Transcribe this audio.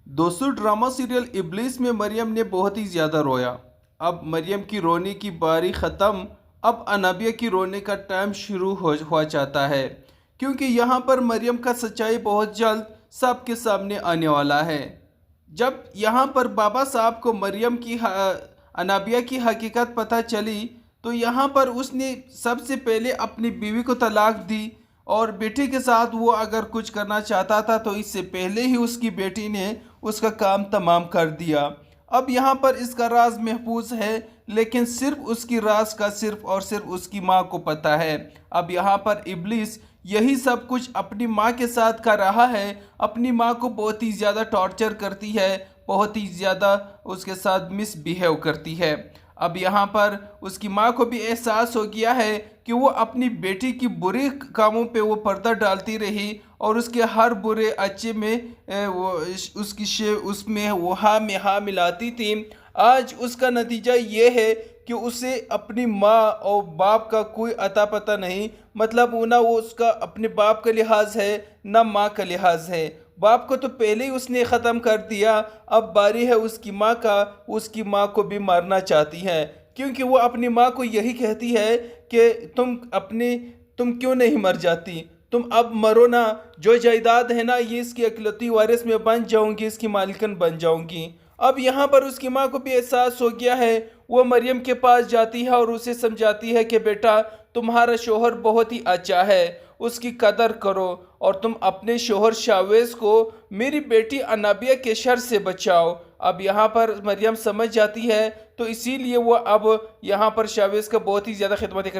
दोस्तों, drama serial इब्लिस में मरियम ने बहुत ही ज़्यादा रोया। अब मरियम की रोने की बारी ख़त्म। अब अनाबिया की रोने का टाइम शुरू हुआ चाहता है, क्योंकि यहाँ पर मरियम का सच्चाई बहुत जल्द सबके सामने आने वाला है। जब यहाँ पर बाबा साहब को मरियम की अनाबिया की हकीकत पता चली, तो यहाँ पर उसने सबसे पहले अपनी बीवी को तलाक दी, और बेटे के साथ वो अगर कुछ करना चाहता था तो इससे पहले ही उसकी बेटी ने उसका काम तमाम कर दिया। अब यहाँ पर इसका राज महफूज है, लेकिन सिर्फ उसकी राज का सिर्फ और सिर्फ उसकी माँ को पता है। अब यहाँ पर इब्लिस यही सब कुछ अपनी माँ के साथ कर रहा है। अपनी माँ को बहुत ही ज़्यादा टॉर्चर करती है, बहुत ही ज़्यादा उसके साथ मिसबिहेव करती है। अब यहाँ पर उसकी माँ को भी एहसास हो गया है कि वो अपनी बेटी की बुरे कामों पे वो पर्दा डालती रही, और उसके हर बुरे अच्छे में वो उसमें वो हाँ मिलाती थी। आज उसका नतीजा ये है कि उसे अपनी माँ और बाप का कोई अता पता नहीं, मतलब वो ना वो उसका अपने बाप का लिहाज है ना माँ का लिहाज है। बाप को तो पहले ही उसने ख़त्म कर दिया, अब बारी है उसकी माँ का। उसकी माँ को भी मारना चाहती है, क्योंकि वो अपनी माँ को यही कहती है कि तुम क्यों नहीं मर जाती, तुम अब मरो ना, जो जायदाद है ना ये इसकी अकलौती वारिस में बन जाऊंगी, इसकी मालिकन बन जाऊंगी। अब यहाँ पर उसकी माँ को भी एहसास हो गया है। वो मरियम के पास जाती है और उसे समझाती है कि बेटा, तुम्हारा शोहर बहुत ही अच्छा है, उसकी कदर करो, और तुम अपने शोहर शावेज को मेरी बेटी अनाबिया के शर से बचाओ। अब यहाँ पर मरियम समझ जाती है, तो इसीलिए वो अब यहाँ पर शावेज का बहुत ही ज़्यादा खिदमत करती है।